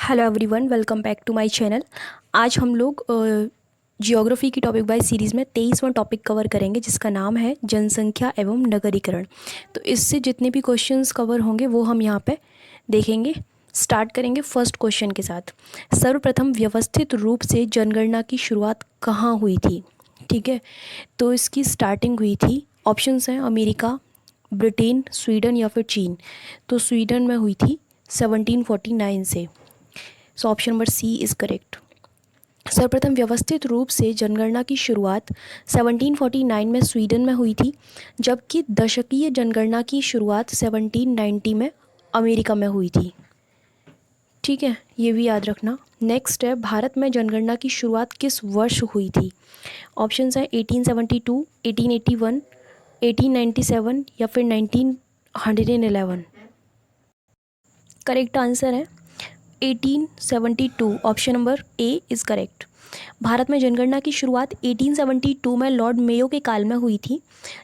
Hello everyone, welcome back to my channel. आज हम लोग जियोग्राफी की टॉपिक वाइज सीरीज़ में 23वां टॉपिक कवर करेंगे जिसका नाम है जनसंख्या एवं नगरीकरण। तो इससे जितने भी क्वेश्चंस कवर होंगे वो हम यहाँ पे देखेंगे। स्टार्ट करेंगे फर्स्ट क्वेश्चन के साथ। सर्वप्रथम व्यवस्थित रूप से जनगणना की शुरुआत कहाँ हुई थी? ठीक है, तो इसकी स्टार्टिंग हुई थी, ऑप्शंस हैं अमेरिका, ब्रिटेन, स्वीडन या फिर चीन। तो स्वीडन में हुई थी 1749 से। So option number C is correct. सर्वप्रथम व्यवस्थित रूप से जनगणना की शुरुआत 1749 में स्वीडन में हुई थी, जबकि दशकीय जनगणना की शुरुआत 1790 में अमेरिका में हुई थी। ठीक है, ये भी याद रखना। नेक्स्ट है, भारत में जनगणना की शुरुआत किस वर्ष हुई थी? ऑप्शंस हैं 1872, 1881, 1897 या फिर 1911। करेक्ट आंसर है 1872। Option number A is correct. Bharat में जनगणना की शुरुआत 1872 में लॉर्ड मेयो के काल में हुई थी,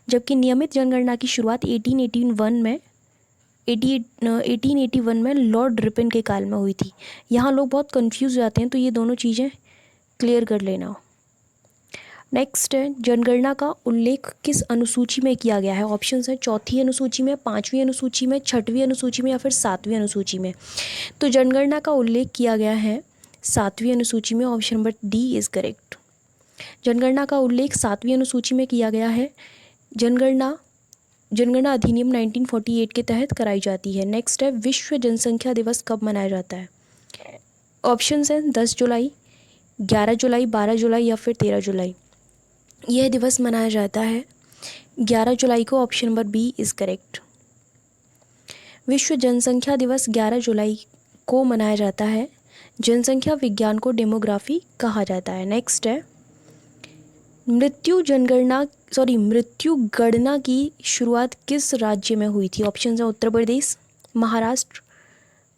जबकि नियमित जनगणना की शुरुआत 1881 में लॉर्ड रिपन के काल में हुई थी। यहाँ लोग बहुत कंफ्यूज हो जाते हैं, तो ये दोनों चीज़ें क्लियर कर लेना। नेक्स्ट है, जनगणना का उल्लेख किस अनुसूची में किया गया है? ऑप्शंस हैं चौथी अनुसूची में, पाँचवीं अनुसूची में, छठवीं अनुसूची में या फिर सातवीं अनुसूची में। तो जनगणना का उल्लेख किया गया है सातवीं अनुसूची में। Option number D is correct. जनगणना का उल्लेख सातवीं अनुसूची में किया गया है। जनगणना अधिनियम 1948 के तहत कराई जाती है। नेक्स्ट है, विश्व जनसंख्या दिवस कब मनाया जाता है? ऑप्शंस हैं 10 जुलाई, 11 जुलाई, 12 जुलाई या फिर 13 जुलाई। यह दिवस मनाया जाता है 11 जुलाई को। Option number B is correct. विश्व जनसंख्या दिवस 11 जुलाई को मनाया जाता है। जनसंख्या विज्ञान को डेमोग्राफी कहा जाता है। नेक्स्ट है, मृत्यु गणना की शुरुआत किस राज्य में हुई थी? ऑप्शन है उत्तर प्रदेश, महाराष्ट्र,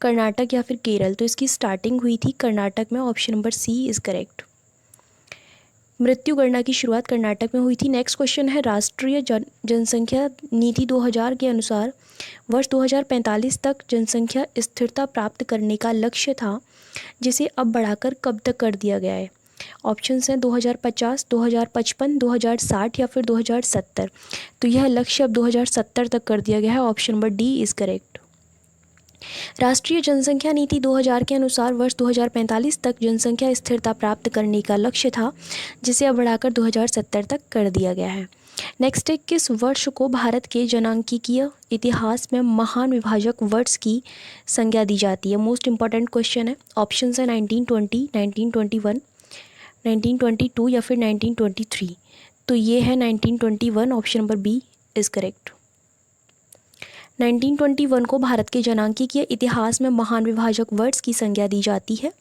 कर्नाटक या फिर केरल। तो इसकी स्टार्टिंग हुई थी कर्नाटक में। Option number C is correct. मृत्यु गणना की शुरुआत कर्नाटक में हुई थी। नेक्स्ट क्वेश्चन है, राष्ट्रीय जनसंख्या नीति 2000 के अनुसार वर्ष 2045 तक जनसंख्या स्थिरता प्राप्त करने का लक्ष्य था, जिसे अब बढ़ाकर कब तक कर दिया गया है? ऑप्शंस हैं 2050, 2055, 2060 या फिर 2070। तो यह लक्ष्य अब 2070 तक कर दिया गया है। Option number D is correct. राष्ट्रीय जनसंख्या नीति 2000 के अनुसार वर्ष 2045 तक जनसंख्या स्थिरता प्राप्त करने का लक्ष्य था, जिसे अब बढ़ाकर 2070 तक कर दिया गया है। नेक्स्ट है, किस वर्ष को भारत के जनांकीय इतिहास में महान विभाजक वर्ष की संज्ञा दी जाती है? मोस्ट इंपॉर्टेंट क्वेश्चन है। ऑप्शंस है 1920, 1921, 1922 या फिर 1923। तो ये है 1921। Option number B is correct. 1921 को भारत के जनांकीय इतिहास में महान विभाजक वर्ष की संज्ञा दी जाती है,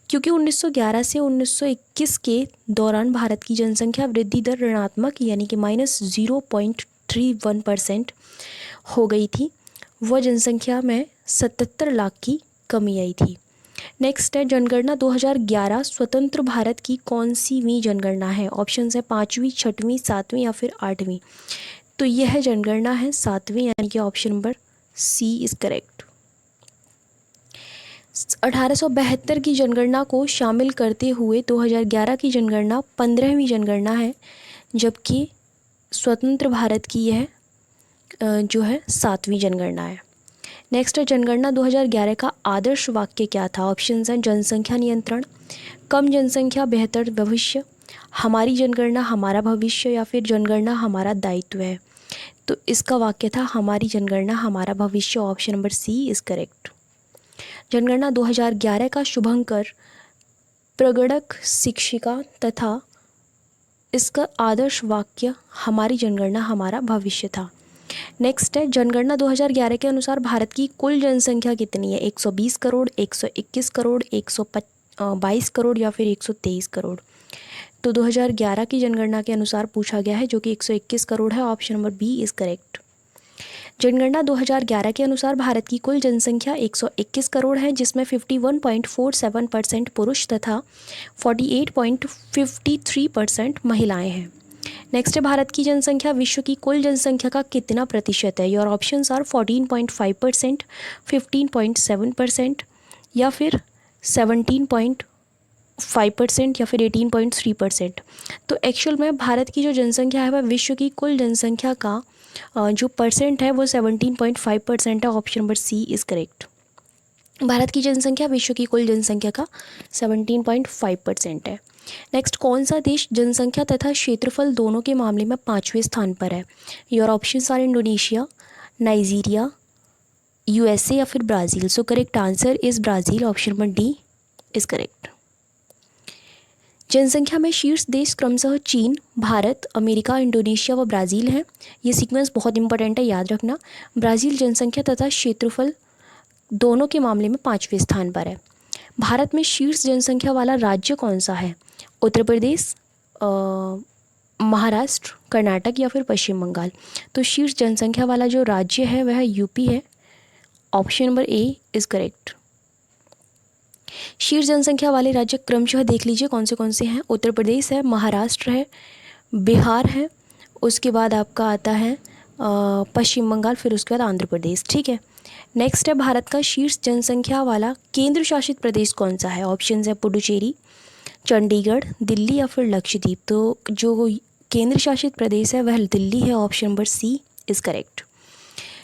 क्योंकि 1911 से 1921 के दौरान भारत की जनसंख्या वृद्धि दर ऋणात्मक यानी कि -0.31% हो गई थी। वह जनसंख्या में 77 लाख की कमी आई थी। नेक्स्ट है, जनगणना 2011 स्वतंत्र भारत की कौन सीवीं जनगणना है? ऑप्शन है पाँचवीं, छठवीं, सातवीं या फिर आठवीं। तो यह जनगणना है सातवीं, यानी कि option number C is correct. 1872 की जनगणना को शामिल करते हुए 2011 की जनगणना 15वीं जनगणना है, जबकि स्वतंत्र भारत की यह जो है सातवीं जनगणना है। नेक्स्ट है, जनगणना 2011 का आदर्श वाक्य क्या था? ऑप्शन हैं जनसंख्या नियंत्रण, कम जनसंख्या बेहतर भविष्य, हमारी जनगणना हमारा भविष्य या फिर जनगणना हमारा दायित्व है। तो इसका वाक्य था हमारी जनगणना हमारा भविष्य। Option number C is correct. जनगणना 2011 का शुभंकर प्रगणक शिक्षिका तथा इसका आदर्श वाक्य हमारी जनगणना हमारा भविष्य था। नेक्स्ट है, जनगणना 2011 के अनुसार भारत की कुल जनसंख्या कितनी है? 120 करोड़, 121 करोड़, 122 करोड़ या फिर 123 करोड़। तो 2011 की जनगणना के अनुसार पूछा गया है, जो कि 121 करोड़ है। Option number B is correct. जनगणना 2011 के अनुसार भारत की कुल जनसंख्या 121 करोड़ है, जिसमें 51.47% पुरुष तथा 48.53% महिलाएं हैं। नेक्स्ट है, भारत की जनसंख्या विश्व की कुल जनसंख्या का कितना प्रतिशत है? योर ऑप्शंस आर 14.5%, 15.7% या फिर 17.5% या फिर 18.3%। तो एक्चुअल में भारत की जो जनसंख्या है वह विश्व की कुल जनसंख्या का जो परसेंट है वो 17.5% है। Option number C is correct. Bharat की जनसंख्या विश्व की कुल जनसंख्या का 17.5% है। नेक्स्ट, कौन सा देश जनसंख्या तथा क्षेत्रफल दोनों के मामले में 5वें स्थान पर है? Your options are Indonesia, Nigeria, USA या फिर Brazil. So correct answer is Brazil. Option number D is correct. जनसंख्या में शीर्ष देश क्रमशः चीन, भारत, अमेरिका, इंडोनेशिया व ब्राज़ील हैं। ये सीक्वेंस बहुत इंपॉर्टेंट है, याद रखना। ब्राज़ील जनसंख्या तथा क्षेत्रफल दोनों के मामले में 5वें स्थान पर है। भारत में शीर्ष जनसंख्या वाला राज्य कौन सा है? उत्तर प्रदेश, महाराष्ट्र, कर्नाटक या फिर पश्चिम बंगाल। तो शीर्ष जनसंख्या वाला जो राज्य है वह यूपी है। Option number A is correct. शीर्ष जनसंख्या वाले राज्य क्रमशः देख लीजिए कौन से हैं। उत्तर प्रदेश है, महाराष्ट्र है, बिहार है, उसके बाद आपका आता है पश्चिम बंगाल, फिर उसके बाद आंध्र प्रदेश। ठीक है। नेक्स्ट है, भारत का शीर्ष जनसंख्या वाला केंद्र शासित प्रदेश कौन सा है? ऑप्शन है पुडुचेरी, चंडीगढ़, दिल्ली या फिर लक्षद्वीप। तो जो केंद्र शासित प्रदेश है वह दिल्ली है। Option number C is correct.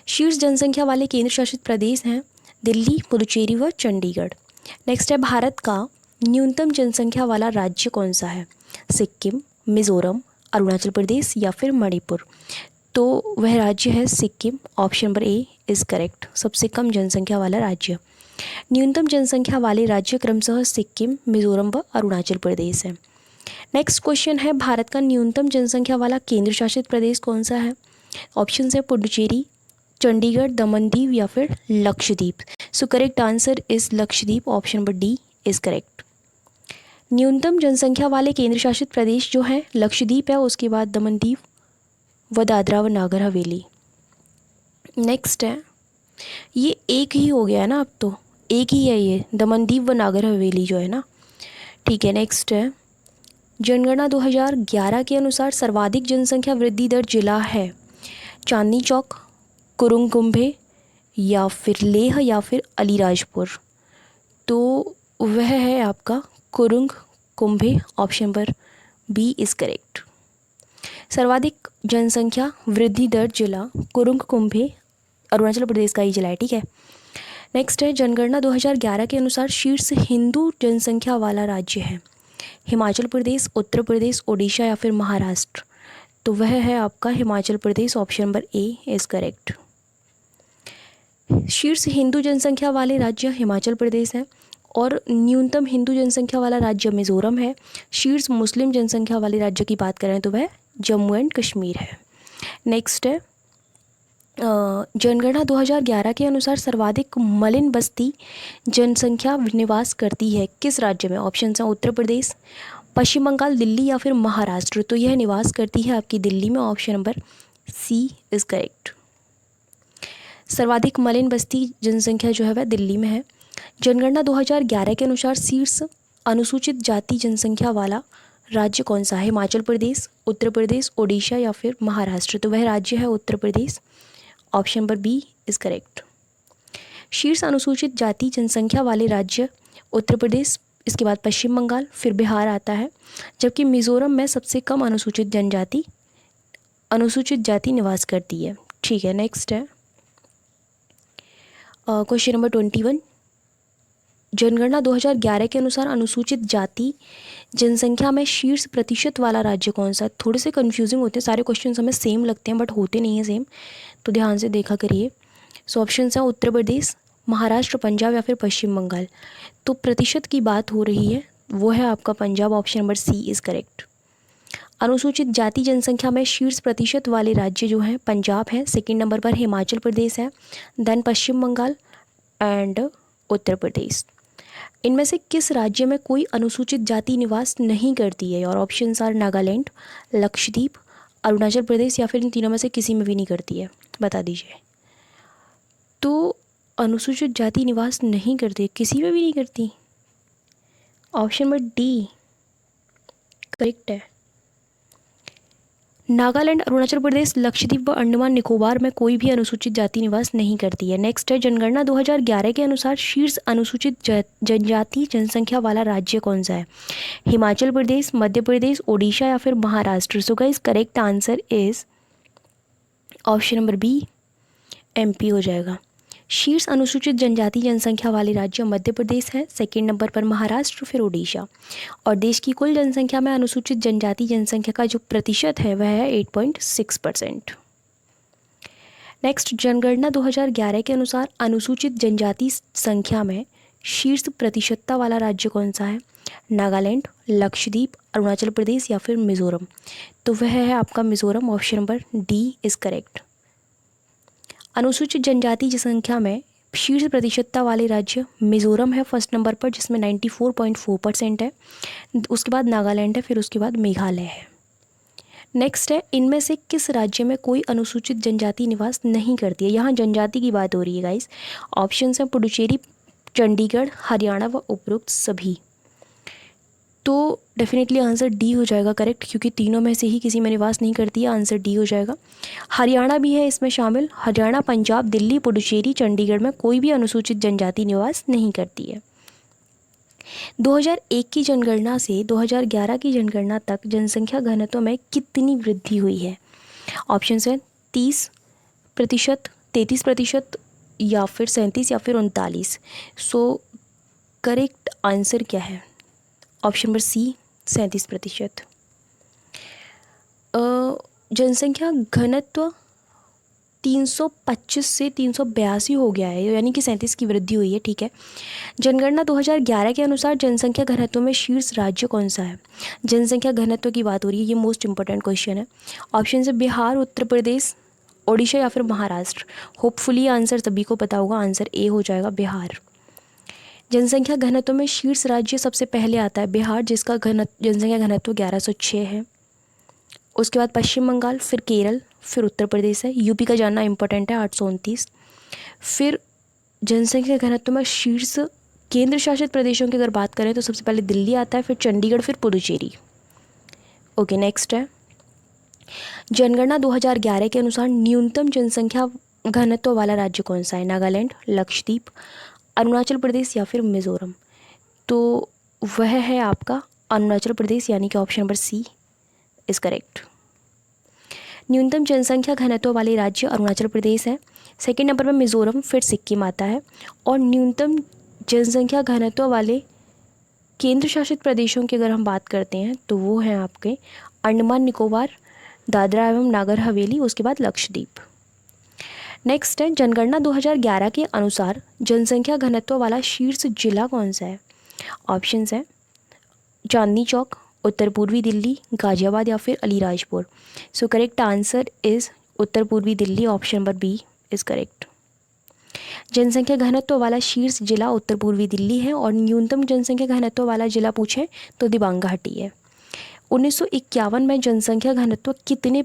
शीर्ष जनसंख्या वाले केंद्र शासित प्रदेश हैं दिल्ली, पुडुचेरी व चंडीगढ़। नेक्स्ट है, भारत का न्यूनतम जनसंख्या वाला राज्य कौन सा है? सिक्किम, मिज़ोरम, अरुणाचल प्रदेश या फिर मणिपुर। तो वह राज्य है Sikkim. Option number A is correct. सबसे कम जनसंख्या वाला राज्य। न्यूनतम जनसंख्या वाले राज्य क्रमशः सिक्किम, मिज़ोरम व अरुणाचल प्रदेश है। नेक्स्ट क्वेश्चन है, भारत का न्यूनतम जनसंख्या वाला केंद्र शासित प्रदेश कौन सा है? ऑप्शन है पुडुचेरी, चंडीगढ़, दमन-दीव या फिर लक्षद्वीप। सो correct answer is Lakshadweep. Option number D is correct. न्यूनतम जनसंख्या वाले केंद्र शासित प्रदेश जो है लक्षद्वीप है, उसके बाद दमन-दीव व दादरा व नागर हवेली। नेक्स्ट है, ये एक ही हो गया है ना, अब तो एक ही है ये दमन-दीव व नागर हवेली जो है ना। ठीक है। नेक्स्ट है, जनगणना 2011 के अनुसार सर्वाधिक जनसंख्या वृद्धि दर जिला है चांदनी चौक, कुरुंग कुंभे या फिर लेह या फिर अलीराजपुर। तो वह है आपका Kurung Kumey. Option number B is correct. सर्वाधिक जनसंख्या वृद्धि दर जिला कुरुंग कुंभे अरुणाचल प्रदेश का ही जिला है। ठीक है। नेक्स्ट है, जनगणना 2011 के अनुसार शीर्ष हिंदू जनसंख्या वाला राज्य है हिमाचल प्रदेश, उत्तर प्रदेश, ओडिशा या फिर महाराष्ट्र। तो वह है आपका Himachal Pradesh. Option number A is correct. शीर्ष हिंदू जनसंख्या वाले राज्य हिमाचल प्रदेश है और न्यूनतम हिंदू जनसंख्या वाला राज्य मिज़ोरम है। शीर्ष मुस्लिम जनसंख्या वाले राज्य की बात करें तो वह जम्मू एंड कश्मीर है। नेक्स्ट है, जनगणना 2011 के अनुसार सर्वाधिक मलिन बस्ती जनसंख्या निवास करती है किस राज्य में? ऑप्शन हैं उत्तर प्रदेश, पश्चिम बंगाल, दिल्ली या फिर महाराष्ट्र। तो यह निवास करती है आपकी दिल्ली में। Option number C is correct. सर्वाधिक मलिन बस्ती जनसंख्या जो है वह दिल्ली में है। जनगणना 2011 के अनुसार शीर्ष अनुसूचित जाति जनसंख्या वाला राज्य कौन सा है? हिमाचल प्रदेश, उत्तर प्रदेश, ओडिशा या फिर महाराष्ट्र। तो वह राज्य है Uttar Pradesh. Option number B is correct. शीर्ष अनुसूचित जाति जनसंख्या वाले राज्य उत्तर प्रदेश, इसके बाद पश्चिम बंगाल, फिर बिहार आता है, जबकि मिज़ोरम में सबसे कम अनुसूचित जाति निवास करती है। ठीक है। नेक्स्ट है क्वेश्चन नंबर 21। जनगणना 2011 के अनुसार अनुसूचित जाति जनसंख्या में शीर्ष प्रतिशत वाला राज्य कौन सा? थोड़े से कंफ्यूजिंग होते हैं, सारे क्वेश्चन हमें सेम लगते हैं बट होते नहीं हैं सेम, तो ध्यान से देखा करिए। सो ऑप्शन हैं उत्तर प्रदेश, महाराष्ट्र, पंजाब या फिर पश्चिम बंगाल। तो प्रतिशत की बात हो रही है, वो है आपका Punjab. Option number C is correct. अनुसूचित जाति जनसंख्या में शीर्ष प्रतिशत वाले राज्य जो हैं पंजाब है, सेकंड नंबर पर हिमाचल प्रदेश है, then Paschim Bengal and Uttar Pradesh. इनमें से किस राज्य में कोई अनुसूचित जाति निवास नहीं करती है? और ऑप्शंस आर नागालैंड, लक्षद्वीप, अरुणाचल प्रदेश या फिर इन तीनों में से किसी में भी नहीं करती है, बता दीजिए। तो अनुसूचित जाति निवास नहीं करती, किसी में भी नहीं करती। ऑप्शन नंबर डी करेक्ट है। नागालैंड, अरुणाचल प्रदेश, लक्षद्वीप व अंडमान निकोबार में कोई भी अनुसूचित जाति निवास नहीं करती है। नेक्स्ट है, जनगणना 2011 के अनुसार शीर्ष अनुसूचित जनजाति जनसंख्या वाला राज्य कौन सा है? हिमाचल प्रदेश, मध्य प्रदेश, ओडिशा या फिर Maharashtra. So guys correct answer is option number B, MP हो जाएगा। शीर्ष अनुसूचित जनजाति जनसंख्या वाले राज्य मध्य प्रदेश है, सेकंड नंबर पर महाराष्ट्र, फिर ओडिशा। और देश की कुल जनसंख्या में अनुसूचित जनजाति जनसंख्या का जो प्रतिशत है वह है 8.6%। नेक्स्ट, जनगणना 2011 के अनुसार अनुसूचित जनजाति संख्या में शीर्ष प्रतिशतता वाला राज्य कौन सा है? नागालैंड, लक्षद्वीप, अरुणाचल प्रदेश या फिर मिजोरम। तो वह है आपका Mizoram, option number D is correct. अनुसूचित जनजाति की संख्या में शीर्ष प्रतिशतता वाले राज्य मिजोरम है फर्स्ट नंबर पर, जिसमें 94.4% है। उसके बाद नागालैंड है, फिर उसके बाद मेघालय है। नेक्स्ट है, इनमें से किस राज्य में कोई अनुसूचित जनजाति निवास नहीं करती है? यहाँ जनजाति की बात हो रही है गाइस। ऑप्शंस हैं पुडुचेरी, चंडीगढ़, हरियाणा व उपरोक्त सभी। तो डेफिनेटली आंसर डी हो जाएगा करेक्ट, क्योंकि तीनों में से ही किसी में निवास नहीं करती है। आंसर डी हो जाएगा। हरियाणा भी है इसमें शामिल। हरियाणा, पंजाब, दिल्ली, पुडुचेरी, चंडीगढ़ में कोई भी अनुसूचित जनजाति निवास नहीं करती है। 2001 की जनगणना से 2011 की जनगणना तक जनसंख्या घनत्व में कितनी वृद्धि हुई है? ऑप्शन है 30%, 33% या फिर 37 या फिर 39। सो करेक्ट आंसर क्या है? Option number C, 37%। जनसंख्या घनत्व 325 से 382 हो गया है, यानी कि 37 की वृद्धि हुई है। ठीक है। जनगणना 2011 के अनुसार जनसंख्या घनत्व में शीर्ष राज्य कौन सा है? जनसंख्या घनत्व की बात हो रही है, ये मोस्ट इंपॉर्टेंट क्वेश्चन है। ऑप्शन है बिहार, उत्तर प्रदेश, ओडिशा या फिर महाराष्ट्र। होपफुली आंसर सभी को पता होगा, आंसर ए हो जाएगा, बिहार। जनसंख्या घनत्व में शीर्ष राज्य सबसे पहले आता है बिहार, जिसका जनसंख्या घनत्व 1106 है। उसके बाद पश्चिम बंगाल, फिर केरल, फिर उत्तर प्रदेश है। यूपी का जानना इंपॉर्टेंट है, 829। फिर जनसंख्या घनत्व में शीर्ष केंद्र शासित प्रदेशों की अगर बात करें तो सबसे पहले दिल्ली आता है, फिर चंडीगढ़, फिर पुडुचेरी। ओके, नेक्स्ट है, जनगणना 2011 के अनुसार न्यूनतम जनसंख्या घनत्व वाला राज्य कौन सा है? नागालैंड, लक्षद्वीप, अरुणाचल प्रदेश या फिर मिजोरम। तो वह है आपका अरुणाचल प्रदेश, यानी कि option number C is correct. न्यूनतम जनसंख्या घनत्व वाले राज्य अरुणाचल प्रदेश है, सेकंड नंबर पर मिजोरम, फिर सिक्किम आता है। और न्यूनतम जनसंख्या घनत्व वाले केंद्र शासित प्रदेशों की अगर हम बात करते हैं तो वो हैं आपके अंडमान निकोबार, दादरा एवं नागर हवेली, उसके बाद लक्षद्वीप। नेक्स्ट है, जनगणना 2011 के अनुसार जनसंख्या घनत्व वाला शीर्ष जिला कौन सा है? ऑप्शंस हैं चांदनी चौक, उत्तर पूर्वी दिल्ली, गाजियाबाद या फिर Alirajpur. So correct answer is Uttar Purvi Delhi, option number B is correct. जनसंख्या घनत्व वाला शीर्ष जिला उत्तर पूर्वी दिल्ली है। और न्यूनतम जनसंख्या घनत्व वाला जिला पूछें तो दिबांग घाटी है। 1951 में जनसंख्या घनत्व कितने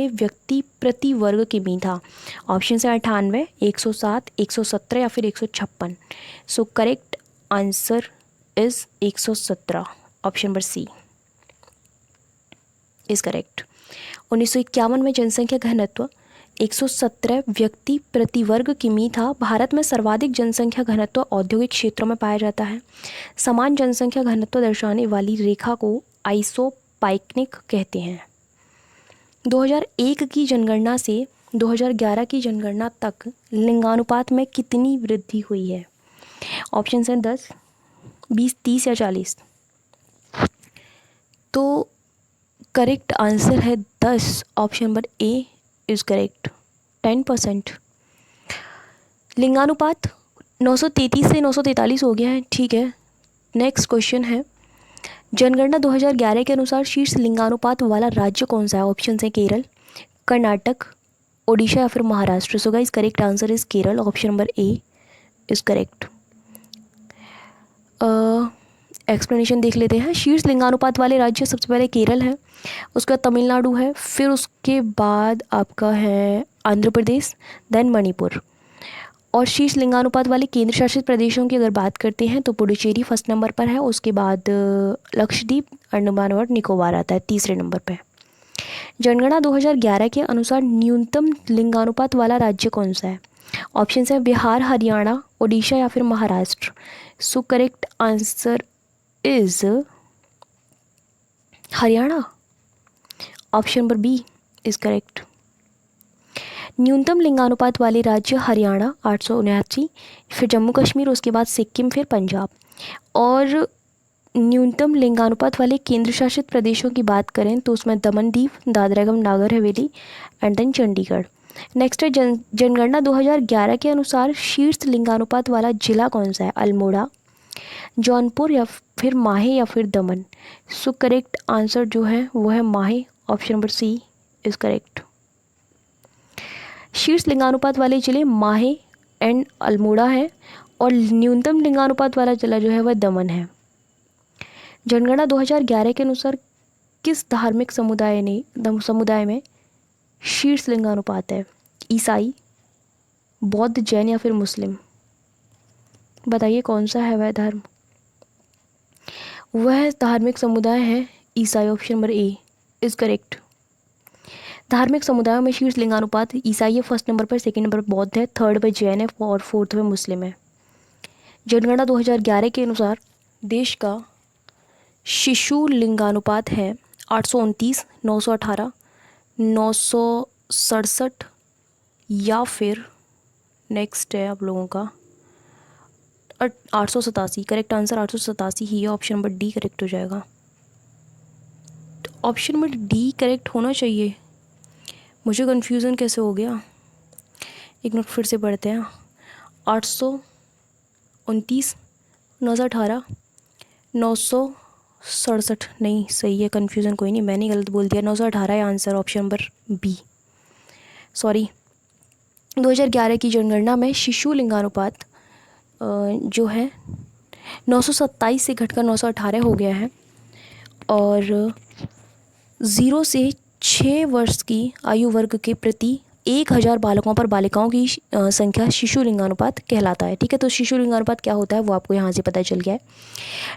व्यक्ति प्रति वर्ग किमी था? ऑप्शन है 98, 107, 117 या फिर 156। So correct answer is 117, option number C is correct. 1951 में जनसंख्या घनत्व 117 व्यक्ति प्रति वर्ग किमी था। भारत में सर्वाधिक जनसंख्या घनत्व औद्योगिक क्षेत्रों में पाया जाता है। समान जनसंख्या घनत्व दर्शाने वाली रेखा को आइसोपाइकनिक कहते हैं। 2001 की जनगणना से 2011 की जनगणना तक लिंगानुपात में कितनी वृद्धि हुई है? ऑप्शन हैं 10, 20, 30 या 40। तो करेक्ट आंसर है 10, option number A is correct, 10%। लिंगानुपात 933 से 943 हो गया है। ठीक है, नेक्स्ट क्वेश्चन है, जनगणना 2011 के अनुसार शीर्ष लिंगानुपात वाला राज्य कौन सा है? ऑप्शन है केरल, कर्नाटक, ओडिशा या फिर Maharashtra. So guys correct answer is Kerala, option number A is correct. Explanation देख लेते हैं। शीर्ष लिंगानुपात वाले राज्य सबसे पहले केरल है, उसके बाद तमिलनाडु है, फिर उसके बाद आपका है आंध्र प्रदेश, देन मणिपुर। और शीर्ष लिंगानुपात वाले केंद्र शासित प्रदेशों की अगर बात करते हैं तो पुडुचेरी फर्स्ट नंबर पर है, उसके बाद लक्षद्वीप, अंडमान और निकोबार आता है तीसरे नंबर पर। जनगणना 2011 के अनुसार न्यूनतम लिंगानुपात वाला राज्य कौन सा है? ऑप्शन है बिहार, हरियाणा, ओडिशा या फिर Maharashtra. So correct answer is Haryana. Option number B is correct. न्यूनतम लिंगानुपात वाले राज्य हरियाणा 879, फिर जम्मू कश्मीर, उसके बाद सिक्किम, फिर पंजाब। और न्यूनतम लिंगानुपात वाले केंद्र शासित प्रदेशों की बात करें तो उसमें दमन दीव, दादरा एवं Nagar Haveli and then Chandigarh. Next है जनगणना 2011 के अनुसार शीर्ष लिंगानुपात वाला जिला कौन सा है? अल्मोड़ा, जौनपुर या फिर माहे या फिर दमन। सो करेक्ट आंसर जो है वो है Mahe. Option number C is correct. शीर्ष लिंगानुपात वाले जिले माहे एंड अल्मोड़ा है और न्यूनतम लिंगानुपात वाला जिला जो है वह दमन है। जनगणना 2011 के अनुसार किस धार्मिक समुदाय में शीर्ष लिंगानुपात है? ईसाई, बौद्ध, जैन या फिर मुस्लिम। बताइए कौन सा है वह धर्म? वह धार्मिक समुदाय है ईसाई। Option number A is correct. धार्मिक समुदायों में शीर्ष लिंगानुपात ईसाई है फर्स्ट नंबर पर, सेकंड नंबर पर बौद्ध है, थर्ड पर जैन है और फोर्थ पर मुस्लिम है। जनगणना 2011 के अनुसार देश का शिशु लिंगानुपात है 829, 918, 967 या फिर नेक्स्ट है आप लोगों का 887। करेक्ट आंसर 887 ही है। ऑप्शन नंबर डी करेक्ट हो जाएगा। तो ऑप्शन नंबर डी करेक्ट होना चाहिए। मुझे कन्फ्यूज़न कैसे हो गया? एक मिनट फिर से पढ़ते हैं। 829, 918, 967 नहीं सही है। कन्फ्यूज़न कोई नहीं, मैंने गलत बोल दिया। 918 है answer. Option number B sorry. 2011 की जनगणना में शिशु लिंगानुपात जो है 927 से घटकर 918 हो गया है और 0 से 6 वर्ष की आयु वर्ग के प्रति 1000 बालकों पर बालिकाओं की संख्या शिशु लिंगानुपात कहलाता है। ठीक है, तो शिशु लिंगानुपात क्या होता है वो आपको यहाँ से पता चल गया है।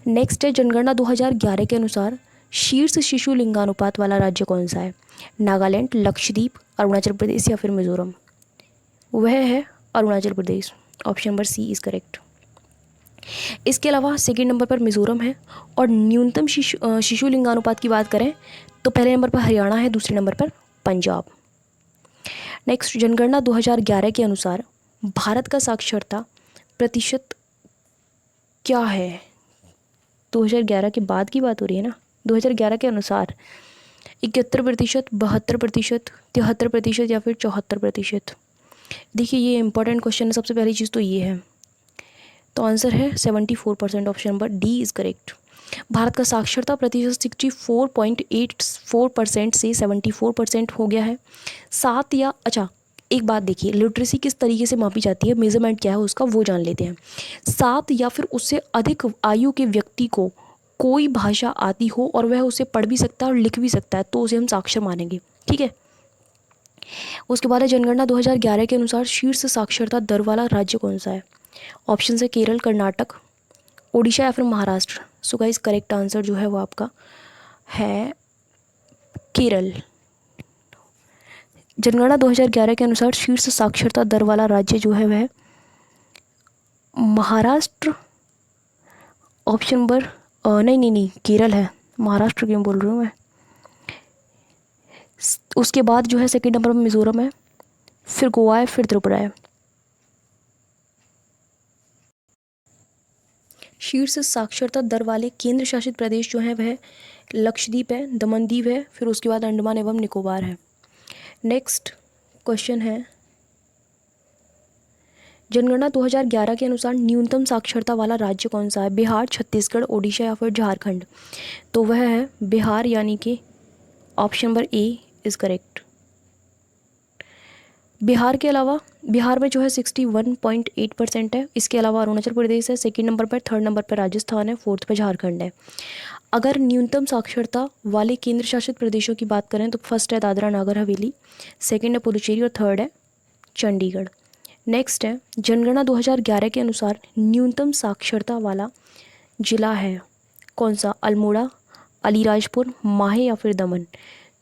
नेक्स्ट है जनगणना 2011 के अनुसार शीर्ष शिशु लिंगानुपात वाला राज्य कौन सा है? नागालैंड, लक्षद्वीप, अरुणाचल प्रदेश या फिर मिजोरम। वह है Arunachal Pradesh. Option number C is correct. इसके अलावा सेकंड नंबर पर मिजोरम है और न्यूनतम शिशु लिंगानुपात की बात करें तो पहले नंबर पर हरियाणा है, दूसरे नंबर पर पंजाब। नेक्स्ट जनगणना 2011 के अनुसार भारत का साक्षरता प्रतिशत क्या है? 2011 के बाद की बात हो रही है ना। 2011 के अनुसार 71%, 72%, 73% या फिर 74%। देखिए ये इंपॉर्टेंट क्वेश्चन है। सबसे पहली चीज़ तो ये है, तो आंसर है 74%। Option number D is correct. Bharat का साक्षरता प्रतिशत 64.84% से 74% हो गया है। सात या अच्छा एक बात देखिए, लिटरेसी किस तरीके से मापी जाती है, मेजरमेंट क्या है उसका वो जान लेते हैं। 7 या फिर उससे अधिक आयु के व्यक्ति को कोई भाषा आती हो और वह उसे पढ़ भी सकता है और लिख भी सकता है तो उसे हम साक्षर मानेंगे। ठीक है, उसके बाद है जनगणना 2011 के अनुसार शीर्ष साक्षरता दर वाला राज्य कौन सा है? ऑप्शन है केरल, कर्नाटक, ओडिशा या फिर Maharashtra. So guys correct answer जो है वो आपका है केरल। जनगणना 2011 के अनुसार शीर्ष साक्षरता दर वाला राज्य जो है वह महाराष्ट्र। ऑप्शन नंबर नहीं केरल है, महाराष्ट्र क्यों बोल रही हूँ मैं। उसके बाद जो है सेकंड नंबर पर मिजोरम है, फिर गोवा है, फिर त्रिपुरा है। शीर्ष साक्षरता दर वाले केंद्र शासित प्रदेश जो हैं वह लक्षद्वीप है, दमन दीव है, फिर उसके बाद अंडमान एवं निकोबार है। नेक्स्ट क्वेश्चन है जनगणना 2011 के अनुसार न्यूनतम साक्षरता वाला राज्य कौन सा है? बिहार, छत्तीसगढ़, ओडिशा या फिर झारखंड। तो वह है बिहार, यानी कि option number A is correct. Bihar के अलावा बिहार में जो है 61.8% है। इसके अलावा अरुणाचल प्रदेश है सेकंड नंबर पर, थर्ड नंबर पर राजस्थान है, फोर्थ पर झारखंड है। अगर न्यूनतम साक्षरता वाले केंद्र शासित प्रदेशों की बात करें तो फर्स्ट है दादरा नागर हवेली, सेकंड है पुडुचेरी और थर्ड है चंडीगढ़। नेक्स्ट है जनगणना 2011 के अनुसार न्यूनतम साक्षरता वाला जिला है कौन सा? अल्मोड़ा, अलीराजपुर, माहे या फिर दमन।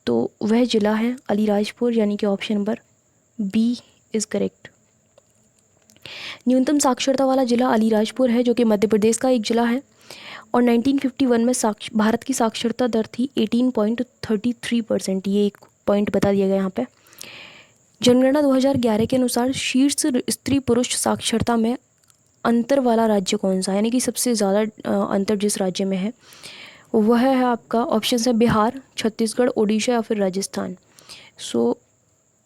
तो वह ज़िला है अलीराजपुर, यानी कि option number B is correct. न्यूनतम साक्षरता वाला ज़िला अलीराजपुर है, जो कि मध्य प्रदेश का एक ज़िला है। और 1951 में भारत की साक्षरता दर थी 18.33%। ये एक पॉइंट बता दिया गया यहाँ पे। जनगणना 2011 के अनुसार शीर्ष स्त्री पुरुष साक्षरता में अंतर वाला राज्य कौन सा है, यानी कि सबसे ज़्यादा अंतर जिस राज्य में है वह है आपका ऑप्शन है बिहार, छत्तीसगढ़, ओडिशा या फिर राजस्थान। सो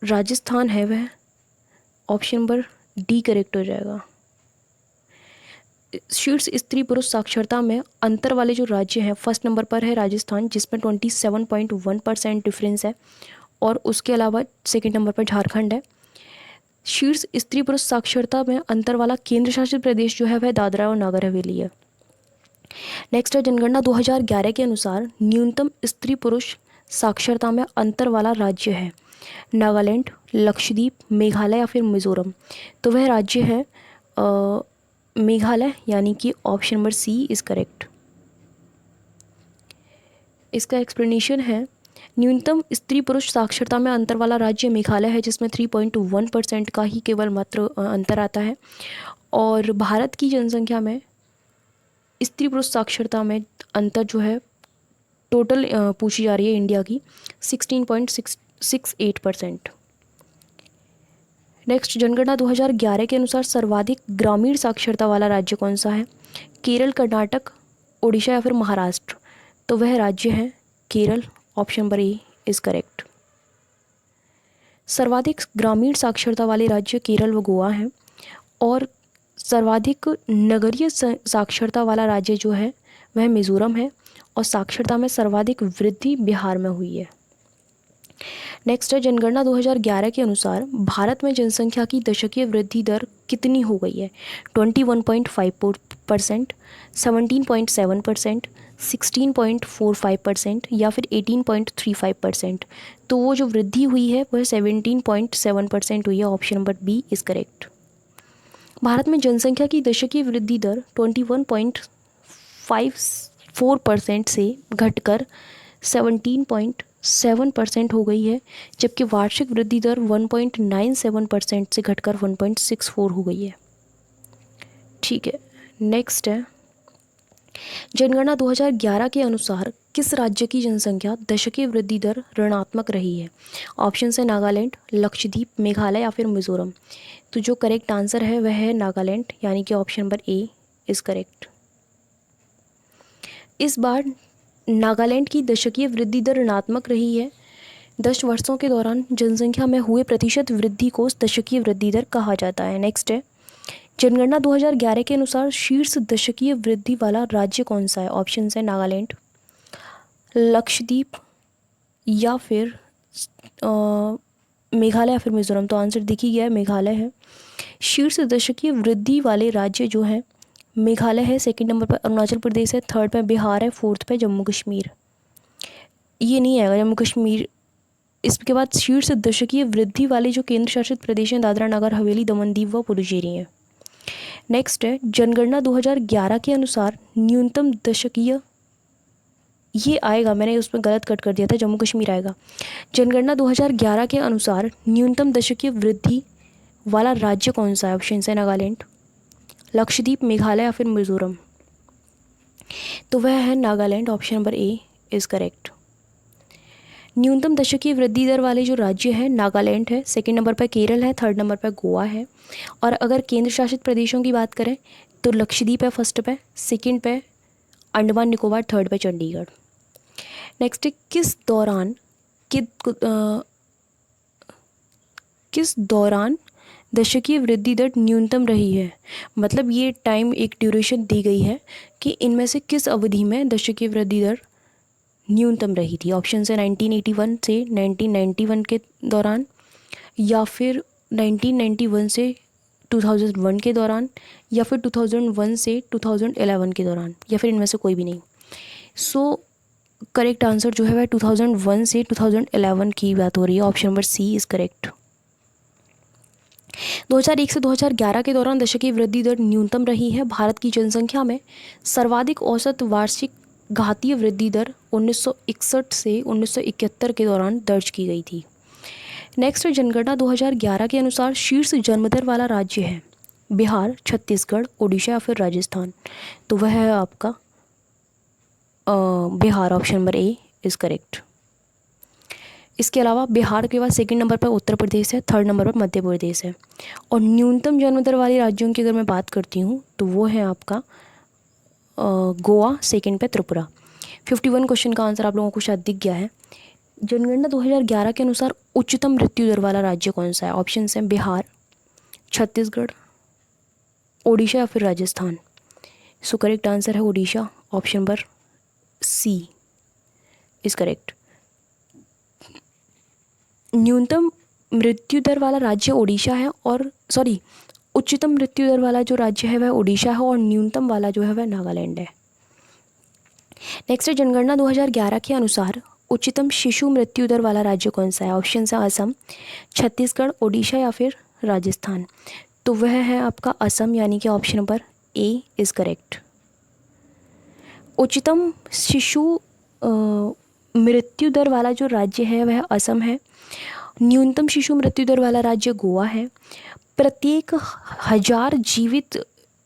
राजस्थान है वह, ऑप्शन नंबर डी करेक्ट हो जाएगा। शीर्ष स्त्री पुरुष साक्षरता में अंतर वाले जो राज्य हैं, फर्स्ट नंबर पर है राजस्थान जिसमें 27.1% डिफरेंस है, और उसके अलावा सेकंड नंबर पर झारखंड है। शीर्ष स्त्री पुरुष साक्षरता में अंतर वाला केंद्र शासित प्रदेश जो है वह दादरा और नगर हवेली है। नेक्स्ट है जनगणना 2011 के अनुसार न्यूनतम स्त्री पुरुष साक्षरता में अंतर वाला राज्य है नागालैंड, लक्षद्वीप, मेघालय या फिर मिजोरम। तो वह राज्य है मेघालय, यानी कि option number C is correct. इसका एक्सप्लेनेशन है, न्यूनतम स्त्री पुरुष साक्षरता में अंतर वाला राज्य मेघालय है जिसमें 3.1% का ही केवल मात्र अंतर आता है। और भारत की जनसंख्या में स्त्री पुरुष साक्षरता में अंतर जो है टोटल पूछी जा रही है इंडिया की 16.68%। नेक्स्ट जनगणना 2011 के अनुसार सर्वाधिक ग्रामीण साक्षरता वाला राज्य कौन सा है? केरल, कर्नाटक, ओडिशा या फिर महाराष्ट्र। तो वह राज्य है Kerala, option number A is correct. सर्वाधिक ग्रामीण साक्षरता वाले राज्य केरल व गोवा हैं, और सर्वाधिक नगरीय साक्षरता वाला राज्य जो है वह मिज़ोरम है, और साक्षरता में सर्वाधिक वृद्धि बिहार में हुई है। नेक्स्ट है जनगणना 2011 के अनुसार भारत में जनसंख्या की दशकीय वृद्धि दर कितनी हो गई है? 21.54%, 17.7%, 16.45% या फिर 18.35%। तो वो जो वृद्धि हुई है वह 17.7% हुई है, option number B is correct. Bharat में जनसंख्या की दशकीय वृद्धि दर 21.54% से घटकर 17.7% हो गई है, जबकि वार्षिक वृद्धि दर 1.97% से घटकर 1.64 हो गई है। ठीक है, नेक्स्ट है जनगणना 2011 के अनुसार किस राज्य की जनसंख्या दशकीय वृद्धि दर ऋणात्मक रही है? ऑप्शन है नागालैंड, लक्षद्वीप, मेघालय या फिर मिजोरम। तो जो करेक्ट आंसर है वह है नागालैंड, यानी कि option number A is correct. इस बार नागालैंड की दशकीय वृद्धि दर ऋणात्मक रही है। 10 वर्षों के दौरान जनसंख्या में हुए प्रतिशत वृद्धि को दशकीय वृद्धि दर कहा जाता है। नेक्स्ट है जनगणना 2011 के अनुसार शीर्ष दशकीय वृद्धि वाला राज्य कौन सा है? ऑप्शन है नागालैंड, लक्षद्वीप या फिर मेघालय या फिर मिजोरम। तो आंसर दिख ही गया है, मेघालय है। शीर्ष दशकीय वृद्धि वाले राज्य जो हैं मेघालय है, सेकंड नंबर पर अरुणाचल प्रदेश है, थर्ड पे बिहार है, फोर्थ पे जम्मू कश्मीर। ये नहीं आएगा जम्मू कश्मीर। इसके बाद शीर्ष दशकीय वृद्धि वाले जो केंद्र शासित प्रदेश हैं दादरा नगर हवेली, दमन दीव व पुडुचेरी हैं। नेक्स्ट है जनगणना 2011 के अनुसार न्यूनतम दशकीय, ये आएगा, मैंने उसमें गलत कट कर दिया था, जम्मू कश्मीर आएगा। जनगणना 2011 के अनुसार न्यूनतम दशकीय वृद्धि वाला राज्य कौन सा है? ऑप्शन है नागालैंड, लक्षद्वीप, मेघालय या फिर मिजोरम। तो वह है Nagaland, option number A is correct. न्यूनतम दशकीय वृद्धि दर वाले जो राज्य है नागालैंड है, सेकंड नंबर पर केरल है, थर्ड नंबर पर गोवा है। और अगर केंद्र शासित प्रदेशों की बात करें तो लक्षद्वीप है फर्स्ट पे, सेकंड पे अंडमान निकोबार, थर्ड पे चंडीगढ़। नेक्स्ट किस दौरान दशकीय वृद्धि दर न्यूनतम रही है? मतलब ये टाइम एक ड्यूरेशन दी गई है कि इनमें से किस अवधि में दशकीय वृद्धि दर न्यूनतम रही थी। ऑप्शन है 1981 से 1991 के दौरान, या फिर 1991 से 2001 के दौरान, या फिर 2001 से 2011 के दौरान, या फिर इनमें से कोई भी नहीं। सो करेक्ट आंसर जो है वह 2001 से 2011 की बात हो रही है, option number C is correct. 2001 से 2011 के दौरान दशकीय वृद्धि दर न्यूनतम रही है। भारत की जनसंख्या में सर्वाधिक औसत वार्षिक घातीय वृद्धि दर 1961 से 1971 के दौरान दर्ज की गई थी। नेक्स्ट, जनगणना 2011 के अनुसार शीर्ष जन्म दर वाला राज्य है बिहार, छत्तीसगढ़, ओडिशा या फिर राजस्थान। तो वह है आपका Bihar, option number A is correct. इसके अलावा बिहार के बाद सेकंड नंबर पर उत्तर प्रदेश है, थर्ड नंबर पर मध्य प्रदेश है। और न्यूनतम जन्म दर वाले राज्यों की अगर मैं बात करती हूँ तो वो है आपका गोवा, सेकंड पे त्रिपुरा। 51 क्वेश्चन का आंसर आप लोगों को शायद दिख गया है। जनगणना 2011 के अनुसार उच्चतम मृत्यु दर वाला राज्य कौन सा है? ऑप्शन हैं बिहार, छत्तीसगढ़, ओडिशा या फिर राजस्थान। सो करेक्ट आंसर है Odisha, option number C is correct. न्यूनतम मृत्यु दर वाला राज्य ओडिशा है और उच्चतम मृत्यु दर वाला जो राज्य है वह ओडिशा है और न्यूनतम वाला जो है वह नागालैंड है। नेक्स्ट है, जनगणना 2011 के अनुसार उच्चतम शिशु मृत्यु दर वाला राज्य कौन सा है? ऑप्शन है असम, छत्तीसगढ़, ओडिशा या फिर राजस्थान। तो वह है आपका असम, यानी कि option number A is correct. उच्चतम शिशु मृत्यु दर वाला जो राज्य है वह असम है। न्यूनतम शिशु मृत्यु दर वाला राज्य गोवा है। प्रत्येक 1000 जीवित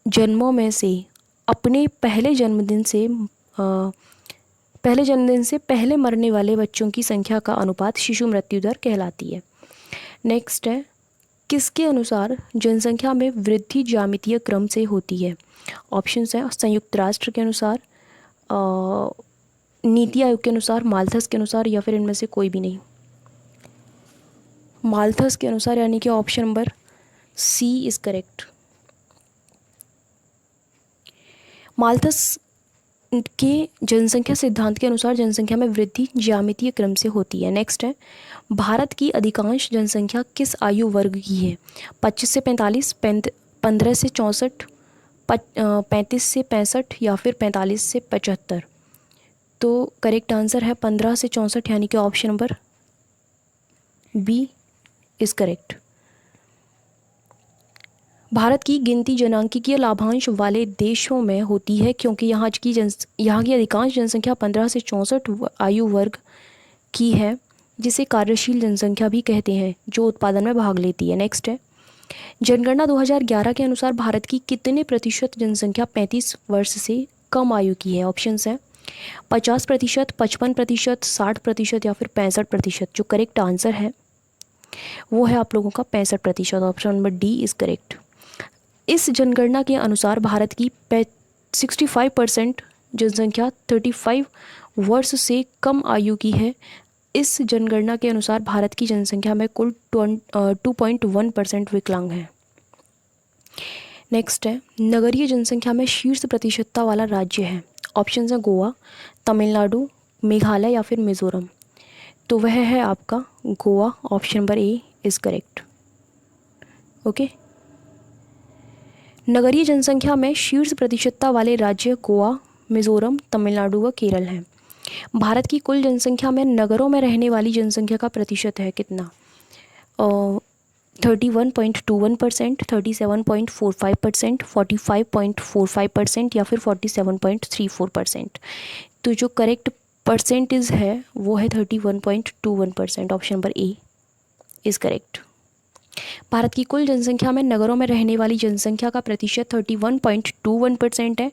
जन्मों में से अपने पहले जन्मदिन से पहले मरने वाले बच्चों की संख्या का अनुपात शिशु मृत्यु दर कहलाती है। नेक्स्ट है, किसके अनुसार जनसंख्या में वृद्धि ज्यामितीय क्रम से होती है? ऑप्शंस हैं संयुक्त राष्ट्र के अनुसार, नीति आयोग के अनुसार, माल्थस के अनुसार या फिर इनमें से कोई भी नहीं। माल्थस के अनुसार, यानी कि option number C is correct. Malthus के जनसंख्या सिद्धांत के अनुसार जनसंख्या में वृद्धि ज्यामितीय क्रम से होती है। नेक्स्ट है, भारत की अधिकांश जनसंख्या किस आयु वर्ग की है? 25 से 45, 15 से 64, 35 से 65 या फिर 45 से 75। तो करेक्ट आंसर है 15 से 64, यानी कि option number B is correct. Bharat की गिनती जनांकीय लाभांश वाले देशों में होती है क्योंकि यहाँ की अधिकांश जनसंख्या 15 से 64 आयु वर्ग की है, जिसे कार्यशील जनसंख्या भी कहते हैं, जो उत्पादन में भाग लेती है। नेक्स्ट है, जनगणना 2011 के अनुसार भारत की कितने प्रतिशत जनसंख्या 35 वर्ष से कम आयु की है? ऑप्शंस हैं 50%, 55%, 60% या फिर 65%। जो करेक्ट आंसर है वो है आप लोगों का 65%, option number D is correct. इस जनगणना के अनुसार भारत की 65% जनसंख्या 35 वर्ष से कम आयु की है। इस जनगणना के अनुसार भारत की जनसंख्या में कुल 2.1% विकलांग हैं। नेक्स्ट है, नगरीय जनसंख्या में शीर्ष प्रतिशतता वाला राज्य है। ऑप्शन है गोवा, तमिलनाडु, मेघालय या फिर मिजोरम। तो वह है आपका Goa, option number A is correct. Okay, नगरीय जनसंख्या में शीर्ष प्रतिशतता वाले राज्य गोवा, मिजोरम, तमिलनाडु व केरल हैं। भारत की कुल जनसंख्या में नगरों में रहने वाली जनसंख्या का प्रतिशत है कितना? 31.21%, 37.45%, 45.45% या फिर 47.34%। तो जो करेक्ट परसेंटेज है वो है 31.21%, option number A is correct. Bharat की कुल जनसंख्या में नगरों में रहने वाली जनसंख्या का प्रतिशत 31.21% है।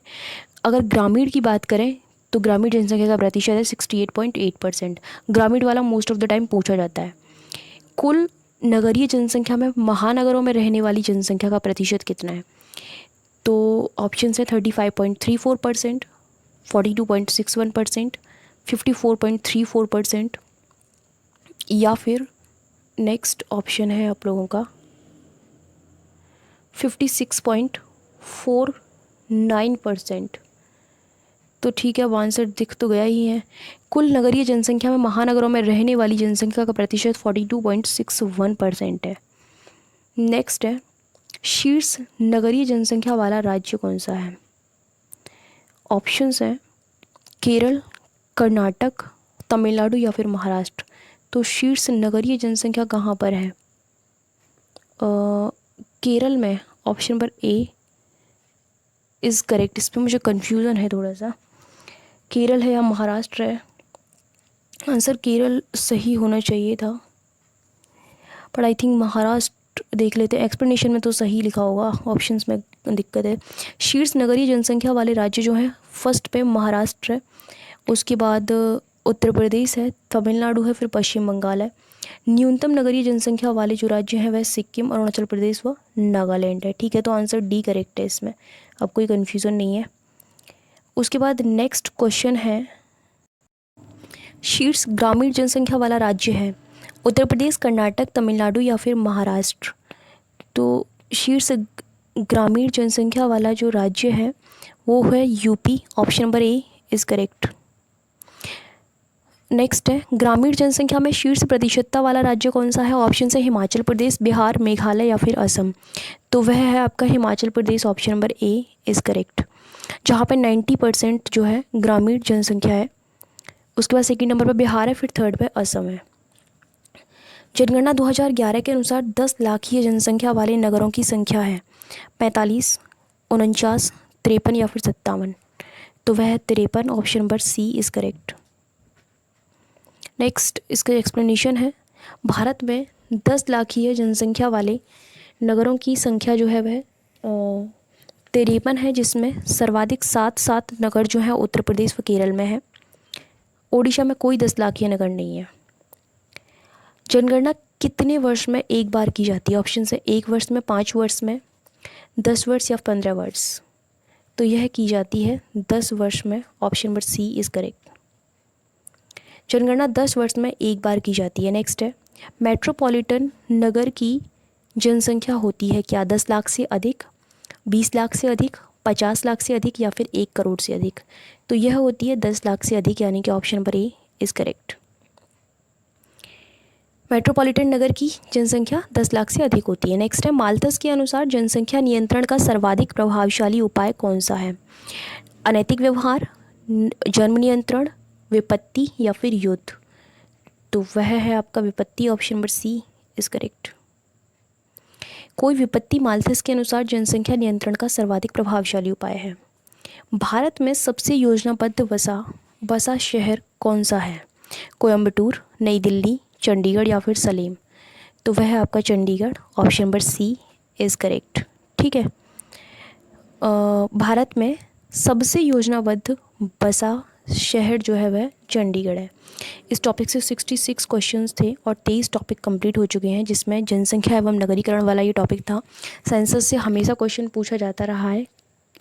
अगर ग्रामीण की बात करें तो ग्रामीण जनसंख्या का प्रतिशत है 68.8%। ग्रामीण वाला मोस्ट ऑफ द टाइम पूछा जाता है। कुल नगरीय जनसंख्या में महानगरों में रहने वाली जनसंख्या का प्रतिशत कितना है? तो ऑप्शन है 35.34%, 42.61%, 54.34% या फिर नेक्स्ट ऑप्शन है आप लोगों का 56.49%। तो ठीक है, अब आंसर दिख तो गया ही है। कुल नगरीय जनसंख्या में महानगरों में रहने वाली जनसंख्या का प्रतिशत 42.61% है। नेक्स्ट है, शीर्ष नगरीय जनसंख्या वाला राज्य कौन सा है? ऑप्शंस हैं केरल, कर्नाटक, तमिलनाडु या फिर महाराष्ट्र। तो शीर्ष नगरीय जनसंख्या कहाँ पर है? केरल में, option number A is correct. इस पर मुझे कन्फ्यूज़न है थोड़ा सा। केरल है या महाराष्ट्र है? आंसर केरल सही होना चाहिए था, पर आई थिंक महाराष्ट्र देख लेते हैं। एक्सप्लेनेशन में तो सही लिखा होगा, ऑप्शंस में दिक्कत है। शीर्ष नगरीय जनसंख्या वाले राज्य जो हैं, फर्स्ट पे महाराष्ट्र है, उसके बाद उत्तर प्रदेश है, तमिलनाडु है, फिर पश्चिम बंगाल है। न्यूनतम नगरीय जनसंख्या वाले जो राज्य हैं वह सिक्किम, अरुणाचल प्रदेश व नागालैंड है। ठीक है, तो आंसर डी करेक्ट है इसमें, अब कोई कन्फ्यूज़न नहीं है। उसके बाद नेक्स्ट क्वेश्चन है, शीर्ष ग्रामीण जनसंख्या वाला राज्य है उत्तर प्रदेश, कर्नाटक, तमिलनाडु या फिर महाराष्ट्र। तो शीर्ष ग्रामीण जनसंख्या वाला जो राज्य है वो है UP, option number A is correct. Next है, ग्रामीण जनसंख्या में शीर्ष प्रतिशतता वाला राज्य कौन सा है? ऑप्शन है हिमाचल प्रदेश, बिहार, मेघालय या फिर असम। तो वह है आपका Himachal Pradesh, option number A is correct, जहाँ पे 90% जो है ग्रामीण जनसंख्या है। उसके बाद सेकंड नंबर पर बिहार है, फिर थर्ड पे असम है। जनगणना 2011 के अनुसार 10 लाखीय जनसंख्या वाले नगरों की संख्या है 45, 49, 53 या फिर 57। तो वह है 53, option number C is correct. Next इसका एक्सप्लेनेशन है, भारत में 10 लाखीय जनसंख्या वाले नगरों की संख्या जो है वह 53 है, जिसमें सर्वाधिक 7 नगर जो है उत्तर प्रदेश व केरल में है। ओडिशा में कोई 10 लाखीय नगर नहीं है। जनगणना कितने वर्ष में एक बार की जाती है? ऑप्शन है 1 वर्ष में, 5 वर्ष में, 10 वर्ष या 15 वर्ष। तो यह की जाती है 10 वर्ष में, option number C is correct. जनगणना 10 वर्ष में एक बार की जाती है। नेक्स्ट है, मेट्रोपॉलिटन नगर की जनसंख्या होती है क्या 10 लाख से अधिक, 20 लाख से अधिक, 50 लाख से अधिक या फिर 1 करोड़ से अधिक? तो यह होती है 10 लाख से अधिक, यानी कि option number A is correct. Metropolitan नगर की जनसंख्या 10 लाख से अधिक होती है। नेक्स्ट है, माल्थस के अनुसार जनसंख्या नियंत्रण का सर्वाधिक प्रभावशाली उपाय कौन सा है? अनैतिक व्यवहार, जन्म नियंत्रण, विपत्ति या फिर युद्ध? तो वह है आपका विपत्ति, option number C is correct. कोई विपत्ति माल्थस के अनुसार जनसंख्या नियंत्रण का सर्वाधिक प्रभावशाली उपाय है। भारत में सबसे योजनाबद्ध बसा शहर कौन सा है? कोयम्बटूर, नई दिल्ली, चंडीगढ़ या फिर सलेम? तो वह है आपका Chandigarh, option number C is correct. ठीक है, भारत में सबसे योजनाबद्ध बसा शहर जो है वह चंडीगढ़ है। इस टॉपिक से 66 क्वेश्चंस थे और 23 टॉपिक कंप्लीट हो चुके हैं, जिसमें जनसंख्या एवं नगरीकरण वाला ये टॉपिक था। सेंसस से हमेशा क्वेश्चन पूछा जाता रहा है,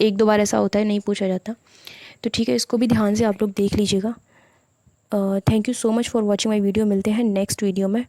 1-2 बार ऐसा होता है नहीं पूछा जाता, तो ठीक है, इसको भी ध्यान से आप लोग देख लीजिएगा। Thank you so much for watching my video. मिलते हैं नेक्स्ट वीडियो में।